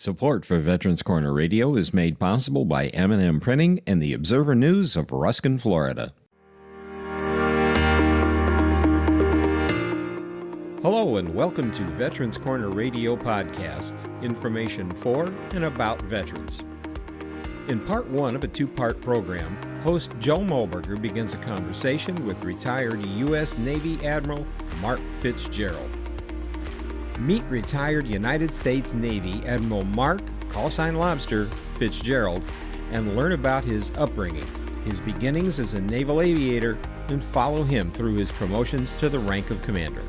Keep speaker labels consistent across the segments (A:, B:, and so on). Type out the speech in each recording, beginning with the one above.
A: Support for Veterans Corner Radio is made possible by M&M Printing and the Observer News of Ruskin, Florida. Hello and welcome to Veterans Corner Radio Podcast, information for and about veterans. In part one of a two-part program, host Joe Mulberger begins a conversation with retired U.S. Navy Admiral Mark Fitzgerald. Meet retired United States Navy Admiral Mark, callsign Lobster, Fitzgerald, and learn about his upbringing, his beginnings as a naval aviator, and follow him through his promotions to the rank of commander.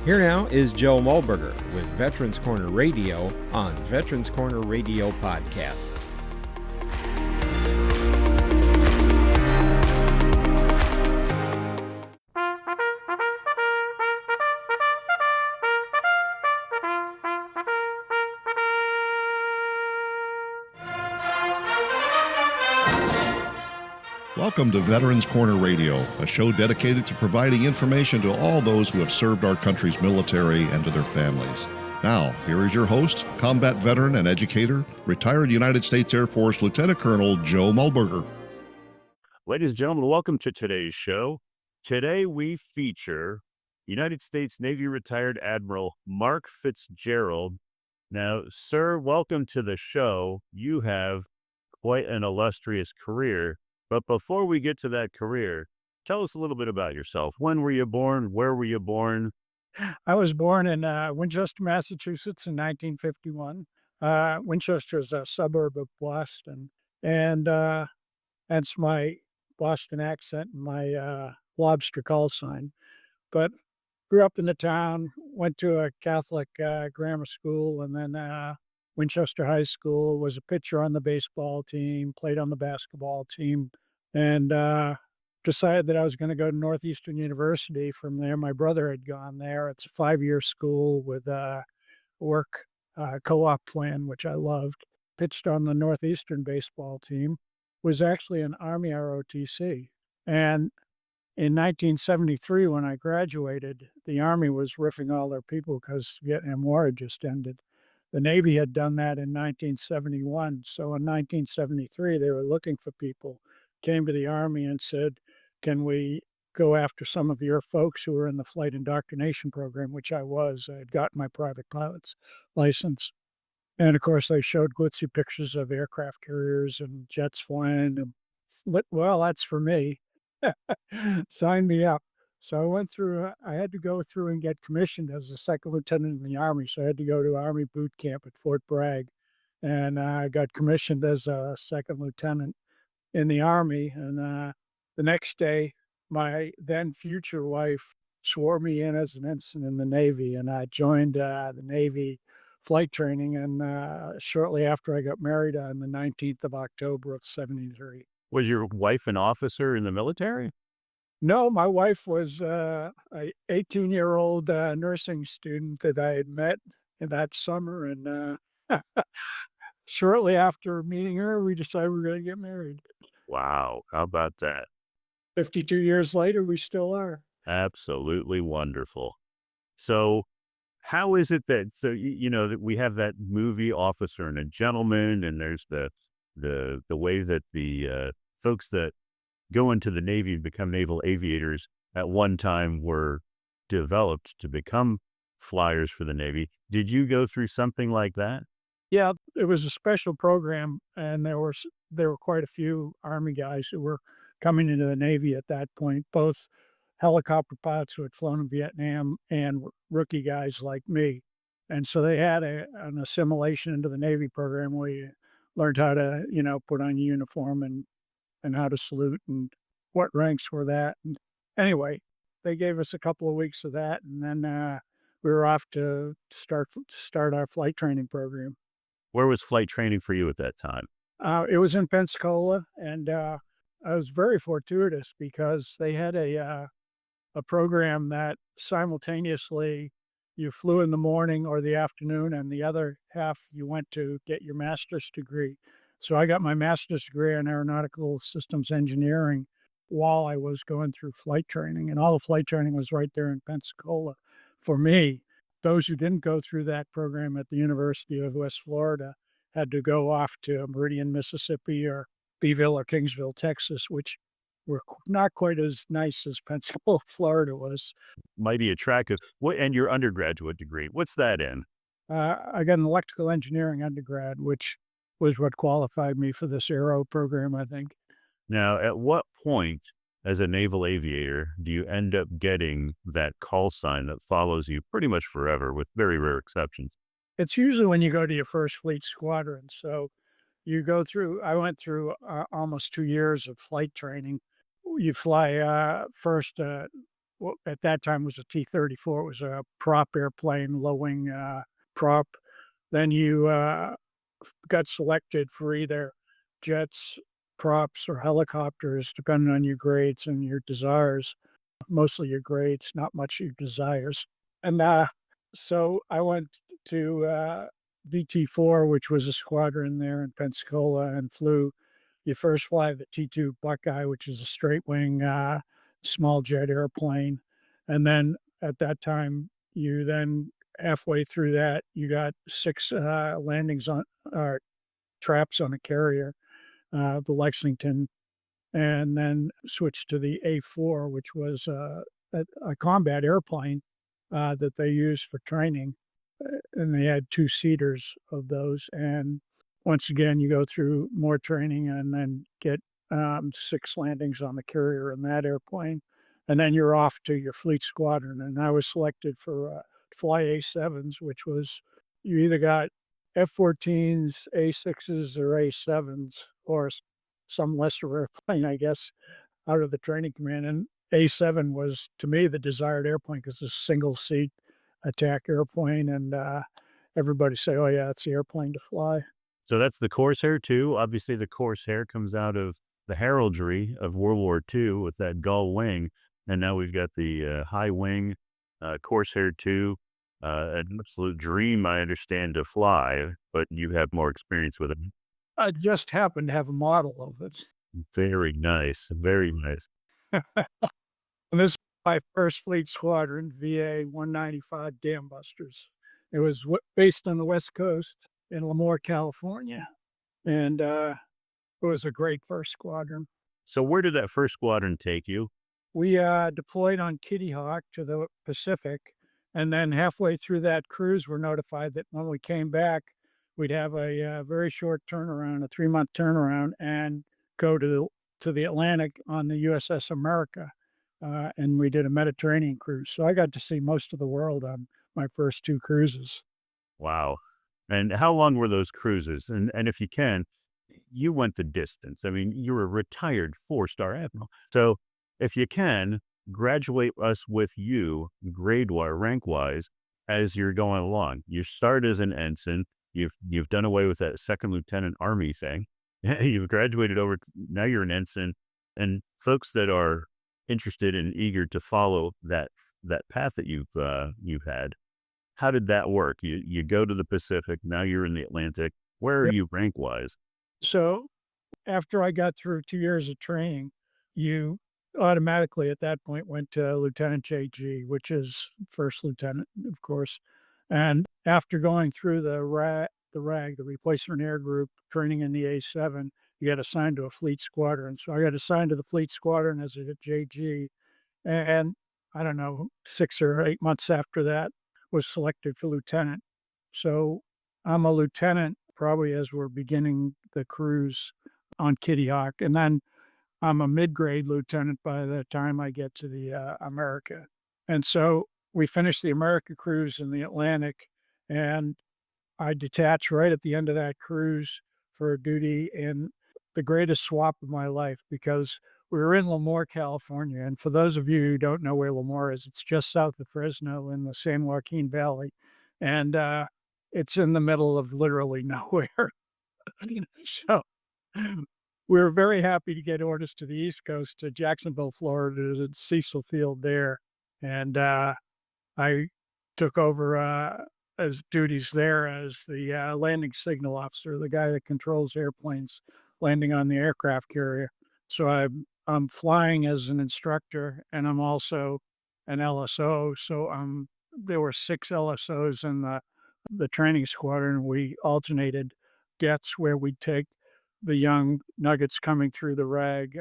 A: Here now is Joe Mulberger with Veterans Corner Radio on Veterans Corner Radio Podcasts.
B: Welcome to Veterans Corner Radio, a show dedicated to providing information to all those who have served our country's military and to their families. Now, here is your host, combat veteran and educator, retired United States Air Force Lieutenant Colonel Joe Mulberger.
C: Ladies and gentlemen, welcome to today's show. Today we feature United States Navy retired Admiral Mark Fitzgerald. Now, sir, welcome to the show. You have quite an illustrious career. But before we get to that career, tell us a little bit about yourself. When were you born? Where were you born?
D: I was born in Winchester, Massachusetts in 1951. Winchester is a suburb of Boston, and that's my Boston accent and my Lobster call sign. But grew up in the town, went to a Catholic grammar school, and then Winchester High School, was a pitcher on the baseball team, played on the basketball team, and decided that I was going to go to Northeastern University from there. My brother had gone there. It's a 5-year school with a work co-op plan, which I loved. Pitched on the Northeastern baseball team, was actually an Army ROTC. And in 1973, when I graduated, the Army was riffing all their people because Vietnam War had just ended. The Navy had done that in 1971. So in 1973, they were looking for people, came to the Army and said, can we go after some of your folks who were in the flight indoctrination program, which I was. I had gotten my private pilot's license. And of course, they showed glitzy pictures of aircraft carriers and jets flying. And, well, that's for me. Sign me up. So I had to go through and get commissioned as a second lieutenant in the Army. So I had to go to Army boot camp at Fort Bragg. And I got commissioned as a second lieutenant in the Army. And the next day, my then future wife swore me in as an ensign in the Navy. And I joined the Navy flight training. And shortly after I got married on the 19th of October of 73.
C: Was your wife an officer in the military?
D: No, my wife was a 18-year-old nursing student that I had met in that summer. And shortly after meeting her, we decided we were going to get married.
C: Wow. How about that?
D: 52 years later, we still are.
C: Absolutely wonderful. So how is it that, that we have that movie Officer and a Gentleman, and there's the way that the folks that go into the Navy and become naval aviators at one time were developed to become flyers for the Navy. Did you go through something like that?
D: Yeah, it was a special program, and there were quite a few Army guys who were coming into the Navy at that point, both helicopter pilots who had flown in Vietnam and rookie guys like me. And so they had an assimilation into the Navy program where you learned how to, put on your uniform and how to salute and what ranks were that. And anyway, they gave us a couple of weeks of that, and then we were off to start our flight training program.
C: Where was flight training for you at that time?
D: It was in Pensacola, and I was very fortuitous because they had a program that simultaneously you flew in the morning or the afternoon, and the other half you went to get your master's degree. So I got my master's degree in aeronautical systems engineering while I was going through flight training, and all the flight training was right there in Pensacola for me. those who didn't go through that program at the University of West Florida had to go off to Meridian, Mississippi, or Beeville or Kingsville, Texas, which were not quite as nice as Pensacola, Florida was.
C: Mighty attractive. What and your undergraduate degree? What's that in?
D: I got an electrical engineering undergrad, which was what qualified me for this aero program, I think.
C: Now, at what point as a naval aviator do you end up getting that call sign that follows you pretty much forever with very rare exceptions?
D: It's usually when you go to your first fleet squadron. So I went through almost 2 years of flight training. You fly first, what at that time was a T-34. It was a prop airplane, low wing prop. Then you got selected for either jets, props, or helicopters, depending on your grades and your desires. Mostly your grades, not much your desires. And so I went to BT4, which was a squadron there in Pensacola, and flew. You first fly the T2 Buckeye, which is a straight wing, small jet airplane. And then at that time, you then halfway through that, you got 6 landings on traps on a carrier, the Lexington, and then switched to the A4, which was a combat airplane that they used for training. And they had 2-seaters of those. And once again, you go through more training and then get 6 landings on the carrier in that airplane. And then you're off to your fleet squadron. And I was selected for fly A7s, which was you either got F-14s, A6s, or A7s, or some lesser airplane, I guess, out of the training command. And A7 was, to me, the desired airplane because it's a single seat attack airplane. And everybody say, oh, yeah, it's the airplane to fly.
C: So that's the Corsair too. Obviously, the Corsair comes out of the heraldry of World War II with that gull wing, and now we've got the high wing Corsair 2. An absolute dream, I understand, to fly, but you have more experience with it.
D: I just happened to have a model of it.
C: Very nice, very nice.
D: And this is my first fleet squadron, VA 195 Dam Busters. It was based on the West Coast in Lemoore, California. And it was a great first squadron.
C: So where did that first squadron take you?
D: We deployed on Kitty Hawk to the Pacific. And then halfway through that cruise, we're notified that when we came back, we'd have a very short turnaround, a 3-month turnaround, and go to the Atlantic on the USS America. And we did a Mediterranean cruise. So I got to see most of the world on my first 2 cruises.
C: Wow. And how long were those cruises? And if you can, you went the distance. I mean, you're a retired 4-star admiral. So if you can, graduate us with you grade-wise, rank-wise, as you're going along. You start as an ensign. You've done away with that second lieutenant Army thing. You've graduated over. Now you're an ensign. And folks that are interested and eager to follow that path that you've had, how did that work? You go to the Pacific. Now you're in the Atlantic. Where are you rank-wise?
D: So after I got through 2 years of training, you automatically at that point went to Lieutenant JG, which is first lieutenant, of course. And after going through the RAG, the replacement air group training in the A7, you got assigned to a fleet squadron. So I got assigned to the fleet squadron as a JG. And I don't know, 6 or 8 months after that, was selected for lieutenant. So I'm a lieutenant probably as we're beginning the cruise on Kitty Hawk. And then I'm a mid-grade lieutenant by the time I get to the America. And so we finished the America cruise in the Atlantic, and I detached right at the end of that cruise for duty in the greatest swap of my life because we were in Lemoore, California. And for those of you who don't know where Lemoore is, it's just south of Fresno in the San Joaquin Valley. And it's in the middle of literally nowhere. So we were very happy to get orders to the East Coast, to Jacksonville, Florida, to Cecil Field there. And I took over as duties there as the landing signal officer, the guy that controls airplanes landing on the aircraft carrier. So I'm flying as an instructor, and I'm also an LSO. So I'm there were 6 LSOs in the training squadron. We alternated gets where we'd take the young nuggets coming through the rag,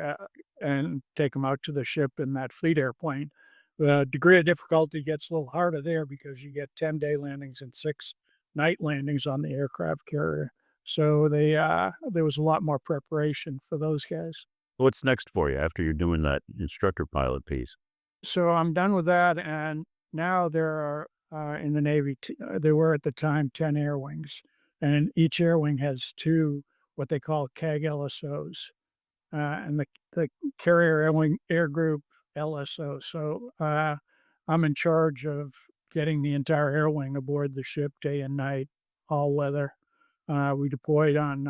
D: and take them out to the ship in that fleet airplane. The degree of difficulty gets a little harder there because you get 10 day landings and 6 night landings on the aircraft carrier. So there was a lot more preparation for those guys.
C: What's next for you after you're doing that instructor pilot piece?
D: So I'm done with that, and now there are, in the Navy, there were at the time 10 air wings, and each air wing has 2 what they call CAG LSOs, and the Carrier Air Wing Air Group LSO. So I'm in charge of getting the entire air wing aboard the ship day and night, all weather. We deployed on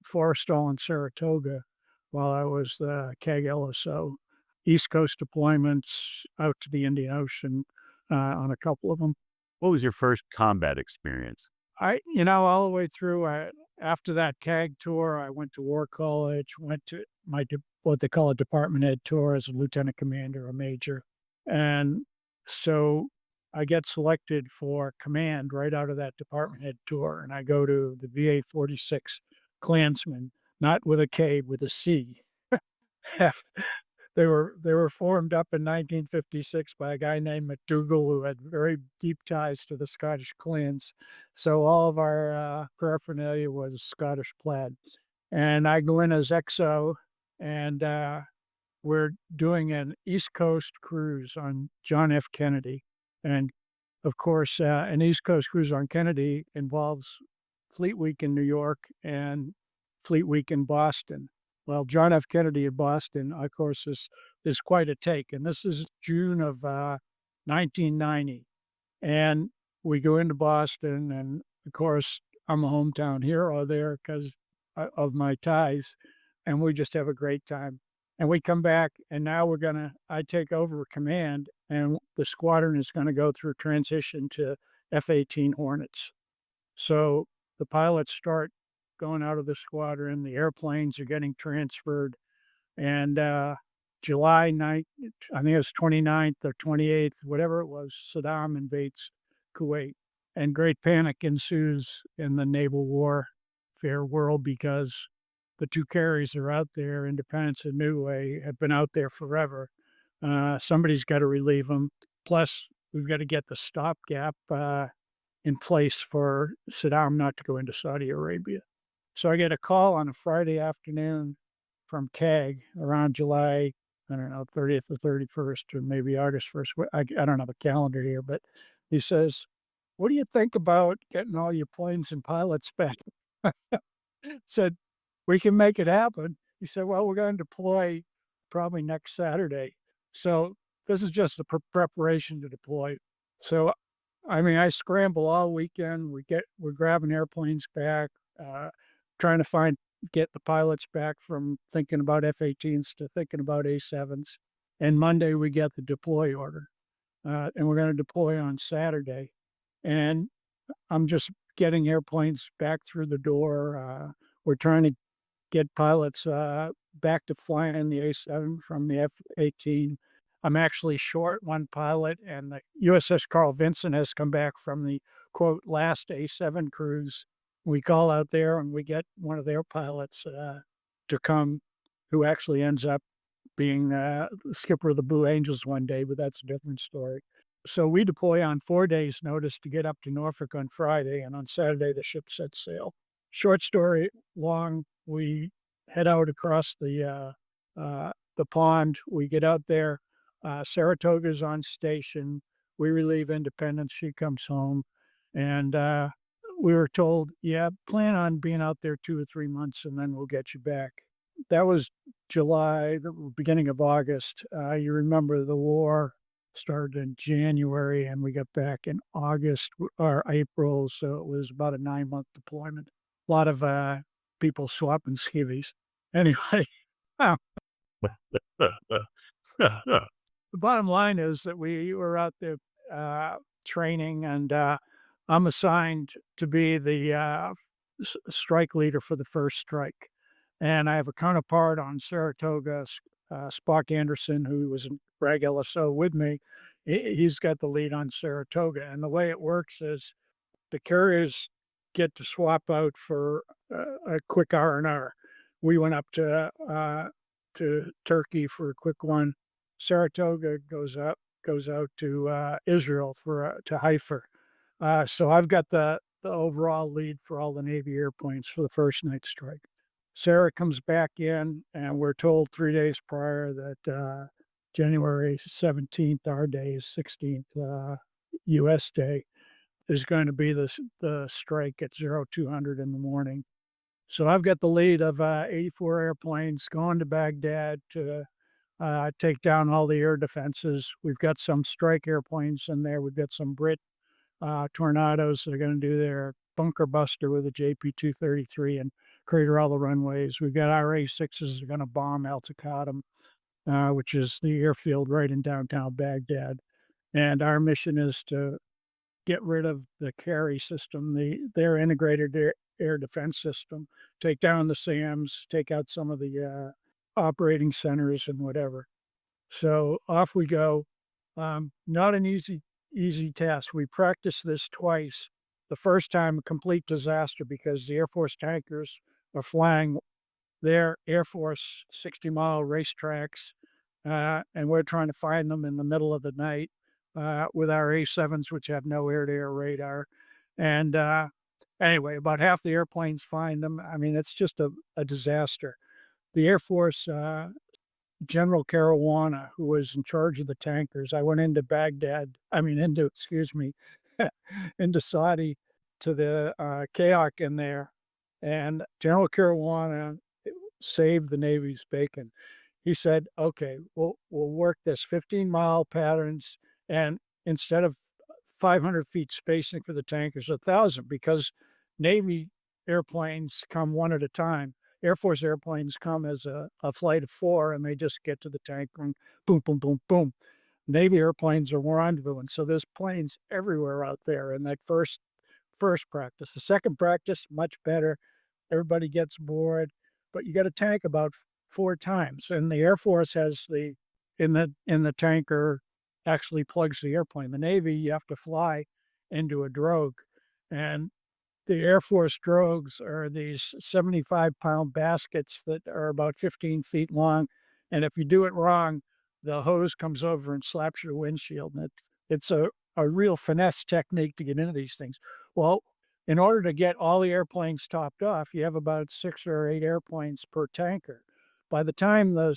D: Forrestal and Saratoga while I was the CAG LSO. East Coast deployments out to the Indian Ocean on a couple of them.
C: What was your first combat experience?
D: All the way through, after that CAG tour, I went to War College, went to what they call a department head tour as a lieutenant commander, a major. And so I get selected for command right out of that department head tour. And I go to the VA 46 Klansmen, not with a K, with a C. They were formed up in 1956 by a guy named McDougall who had very deep ties to the Scottish clans. So all of our paraphernalia was Scottish plaid. And I go in as XO, and we're doing an East Coast cruise on John F. Kennedy. And of course, an East Coast cruise on Kennedy involves Fleet Week in New York and Fleet Week in Boston. Well, John F. Kennedy in Boston, of course, is quite a take. And this is June of 1990. And we go into Boston, and of course, I'm a hometown hero there because of my ties. And we just have a great time. And we come back, and now I take over command, and the squadron is going to go through transition to F-18 Hornets. So the pilots start going out of the squadron, the airplanes are getting transferred, and July 9th, I think it was 29th or 28th, whatever it was, Saddam invades Kuwait, and great panic ensues in the naval warfare world because the 2 carriers are out there, Independence and Midway, have been out there forever. Somebody's got to relieve them. Plus, we've got to get the stopgap in place for Saddam not to go into Saudi Arabia. So I get a call on a Friday afternoon from CAG around July, 30th or 31st, or maybe August 1st. I don't have a calendar here, but he says, "What do you think about getting all your planes and pilots back?" Said, "We can make it happen." He said, "Well, we're going to deploy probably next Saturday." So this is just the preparation to deploy. So, I scramble all weekend. We're grabbing airplanes back, trying to get the pilots back from thinking about F-18s to thinking about A-7s. And Monday we get the deploy order, and we're going to deploy on Saturday. And I'm just getting airplanes back through the door. We're trying to get pilots back to flying the A-7 from the F-18. I'm actually short one pilot, and the USS Carl Vinson has come back from the, quote, last A-7 cruise. We call out there, and we get one of their pilots to come, who actually ends up being the skipper of the Blue Angels one day, but that's a different story. So we deploy on 4 days' notice to get up to Norfolk on Friday, and on Saturday the ship sets sail. Short story long, we head out across the pond. We get out there. Saratoga's on station. We relieve Independence. She comes home, and we were told, "Yeah, plan on being out there 2 or 3 months, and then we'll get you back." That was July, the beginning of August. You remember the war started in January, and we got back in August or April, so it was about a 9-month deployment. A lot of people swapping skivvies. Anyway, the bottom line is that we were out there training, and I'm assigned to be the strike leader for the first strike. And I have a counterpart on Saratoga, Spock Anderson, who was in Bragg LSO with me, He's got the lead on Saratoga, and the way it works is the carriers get to swap out for a quick R&R. We went up to Turkey for a quick one. Saratoga goes out to Israel for to Haifa. So I've got the overall lead for all the Navy airplanes for the first night strike. Sarah comes back in, and we're told 3 days prior that January 17th, our day is 16th, U.S. day, is going to be the strike at 0200 in the morning. So I've got the lead of 84 airplanes going to Baghdad to take down all the air defenses. We've got some strike airplanes in there. We've got some Brit Tornadoes that are going to do their bunker buster with a JP-233 and crater all the runways. We've got our A-6s that are going to bomb Al Taqaddum, which is the airfield right in downtown Baghdad. And our mission is to get rid of the carry system, their integrated air defense system, take down the SAMs, take out some of the operating centers and whatever. So off we go. Not an easy task. We practiced this twice. The first time, a complete disaster because the Air Force tankers are flying their Air Force 60-mile racetracks, and we're trying to find them in the middle of the night with our A-7s, which have no air-to-air radar. And anyway, about half the airplanes find them. I mean, it's just a disaster. The Air Force General Caruana, who was in charge of the tankers, I went into into Saudi to the Kayak in there, and General Caruana saved the Navy's bacon. He said, okay, we'll work this 15-mile patterns, and instead of 500 feet spacing for the tankers, 1,000, because Navy airplanes come one at a time. Air Force airplanes come as a flight of 4, and they just get to the tanker and boom, boom, boom, boom. Navy airplanes are rendezvous, and so there's planes everywhere out there in that first practice. The second practice, much better. Everybody gets bored, but you got to tank about 4 times. And the Air Force has in the tanker actually plugs the airplane. The Navy, you have to fly into a drogue, and the Air Force drogues are these 75-pound baskets that are about 15 feet long, and if you do it wrong, the hose comes over and slaps your windshield, and it's a real finesse technique to get into these things. Well, in order to get all the airplanes topped off, you have about 6 or 8 airplanes per tanker. By the time the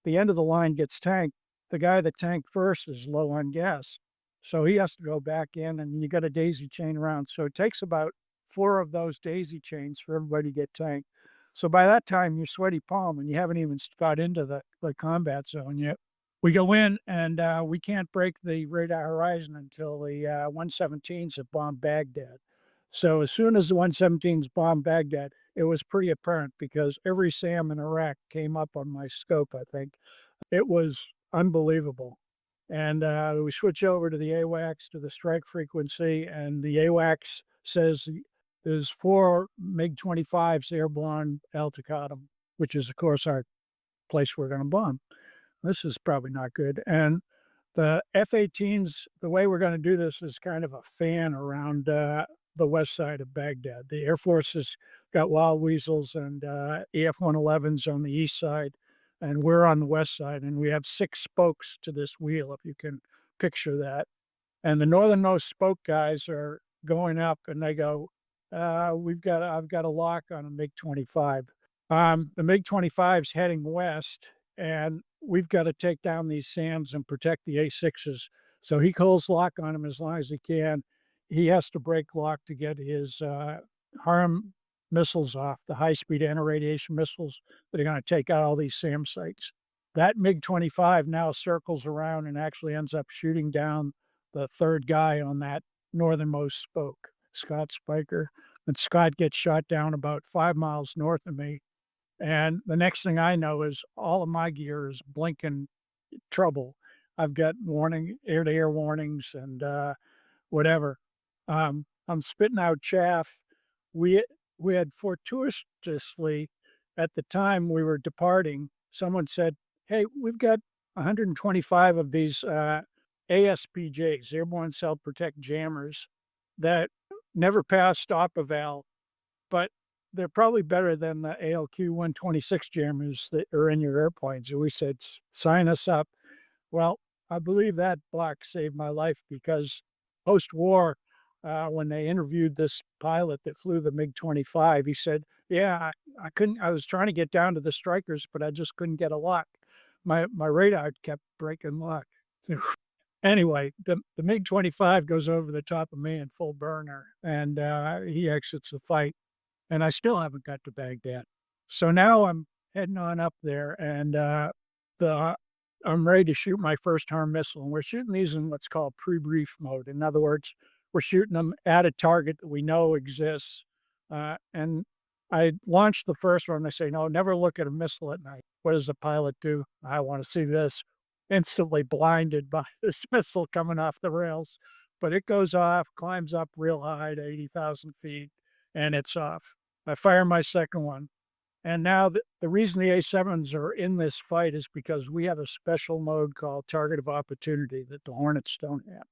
D: end of the line gets tanked, the guy that tanked first is low on gas. So he has to go back in, and you got a daisy chain around. So it takes about 4 of those daisy chains for everybody to get tanked. So by that time, you're sweaty palm, and you haven't even got into the combat zone yet. We go in, and we can't break the radar horizon until the 117s have bombed Baghdad. So as soon as the 117s bombed Baghdad, it was pretty apparent because every SAM in Iraq came up on my scope, I think. It was unbelievable. And we switch over to the AWACS, to the strike frequency, and the AWACS says there's 4 MiG-25s airborne Al Taqaddum, which is, of course, our place we're going to bomb. This is probably not good. And the F-18s, the way we're going to do this is kind of a fan around the west side of Baghdad. The Air Force has got Wild Weasels and EF-111s on the east side, and we're on the west side, and we have 6 spokes to this wheel, if you can picture that. And the northernmost spoke guys are going up, and they go, I've got a lock on a MiG-25. The MiG-25's heading west, and we've got to take down these SAMs and protect the A-6s. So he holds lock on them as long as he can. He has to break lock to get his HARM missiles off, the high-speed anti-radiation missiles that are going to take out all these SAM sites. That MiG-25 now circles around and actually ends up shooting down the third guy on that northernmost spoke, Scott Spiker. And Scott gets shot down about 5 miles north of me. And the next thing I know is all of my gear is blinking trouble. I've got air-to-air warnings and whatever. I'm spitting out chaff. We had fortuitously, at the time we were departing, someone said, hey, we've got 125 of these ASPJs, Airborne Self-Protect Jammers, that never passed stop eval, but they're probably better than the ALQ-126 jammers that are in your airplanes. And we said, sign us up. Well, I believe that block saved my life because post-war, when they interviewed this pilot that flew the MiG-25, he said, yeah, I couldn't, I was trying to get down to the strikers, but I just couldn't get a lock. My radar kept breaking lock. Anyway, the MiG-25 goes over the top of me in full burner, and he exits the fight, and I still haven't got to Baghdad. So now I'm heading on up there, and I'm ready to shoot my first harm missile, and we're shooting these in what's called pre-brief mode. In other words, we're shooting them at a target that we know exists, and I launched the first one. They say, no, never look at a missile at night. What does the pilot do? I want to see this. Instantly blinded by this missile coming off the rails. But it goes off, climbs up real high to 80,000 feet, and it's off. I fire my second one. And now the reason the A7s are in this fight is because we have a special mode called target of opportunity that the Hornets don't have.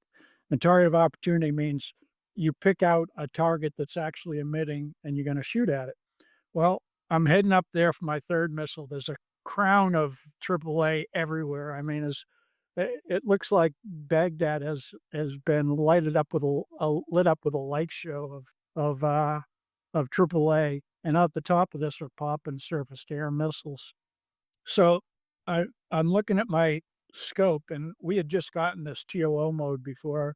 D: And target of opportunity means you pick out a target that's actually emitting and you're going to shoot at it. Well, I'm heading up there for my third missile. There's a crown of AAA everywhere. I mean, it looks like Baghdad has been lighted up with lit up with a light show of AAA, and out the top of this are popping surface-to-air missiles. So I'm looking at my scope, and we had just gotten this TOO mode before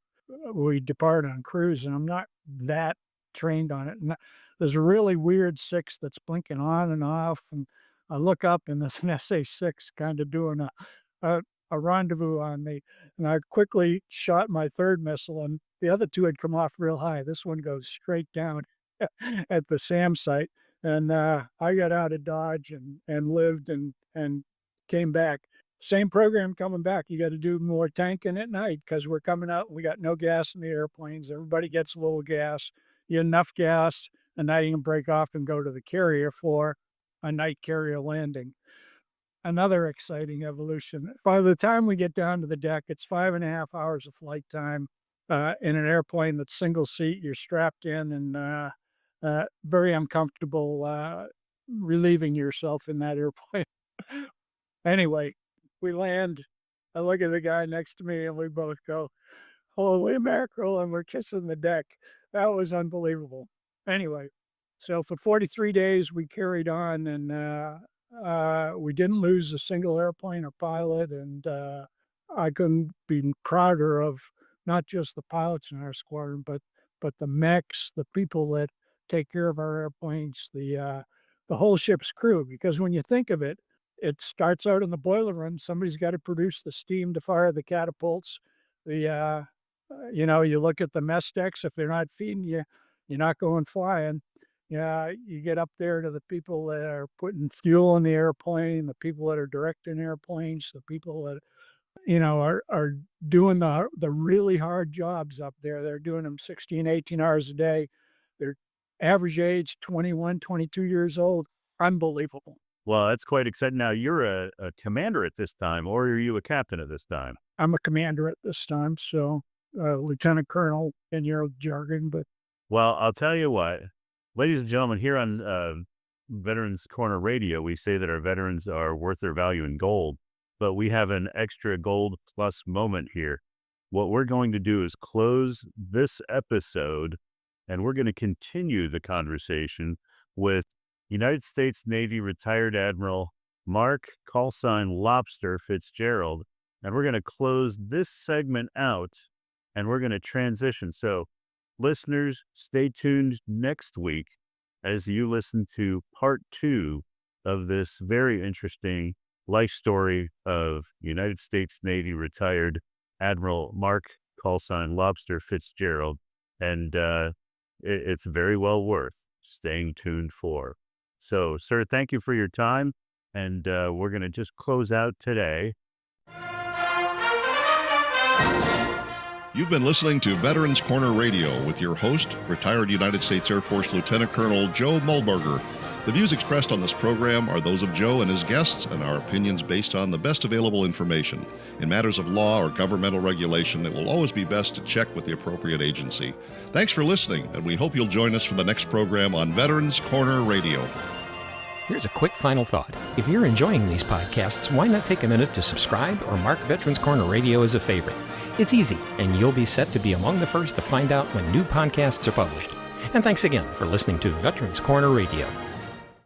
D: we depart on cruise, and I'm not that trained on it. And there's a really weird 6 that's blinking on and off, and I look up and there's an SA-6 kind of doing a rendezvous on me, and I quickly shot my third missile, and the other 2 had come off real high. This one goes straight down at the SAM site, and I got out of Dodge and lived and came back. Same program coming back. You got to do more tanking at night because we're coming out and we got no gas in the airplanes. Everybody gets a little gas. You get enough gas, and now you can break off and go to the carrier for a night carrier landing. Another exciting evolution. By the time we get down to the deck, it's 5.5 hours of flight time in an airplane that's single seat. You're strapped in and very uncomfortable relieving yourself in that airplane. Anyway, we land. I look at the guy next to me and we both go, holy mackerel, and we're kissing the deck. That was unbelievable. Anyway, so for 43 days we carried on, and we didn't lose a single airplane or pilot, and I couldn't be prouder of not just the pilots in our squadron, but the mechs, the people that take care of our airplanes, the whole ship's crew. Because when you think of it, it starts out in the boiler room. Somebody's got to produce the steam to fire the catapults. You look at the mess decks. If they're not feeding you, you're not going flying. Yeah, you get up there to the people that are putting fuel in the airplane, the people that are directing airplanes, the people that are doing the really hard jobs up there. They're doing them 16, 18 hours a day. Their average age 21, 22 years old. Unbelievable.
C: Well, that's quite exciting. Now, you're a commander at this time, or are you a captain at this time?
D: I'm a commander at this time, so lieutenant colonel in your jargon. But
C: well, I'll tell you what, ladies and gentlemen, here on Veterans Corner Radio, we say that our veterans are worth their value in gold, but we have an extra gold plus moment here. What we're going to do is close this episode, and we're going to continue the conversation with United States Navy retired Admiral Mark Lobster Fitzgerald, and we're going to close this segment out, and we're going to transition. So, listeners, stay tuned next week as you listen to part 2 of this very interesting life story of United States Navy retired Admiral Mark Lobster Fitzgerald, and it's very well worth staying tuned for. So, sir, thank you for your time, and we're going to just close out today.
B: You've been listening to Veterans Corner Radio with your host, retired United States Air Force Lieutenant Colonel Joe Mulberger. The views expressed on this program are those of Joe and his guests and our opinions based on the best available information. In matters of law or governmental regulation, it will always be best to check with the appropriate agency. Thanks for listening, and we hope you'll join us for the next program on Veterans Corner Radio.
A: Here's a quick final thought. If you're enjoying these podcasts, why not take a minute to subscribe or mark Veterans Corner Radio as a favorite? It's easy, and you'll be set to be among the first to find out when new podcasts are published. And thanks again for listening to Veterans Corner Radio.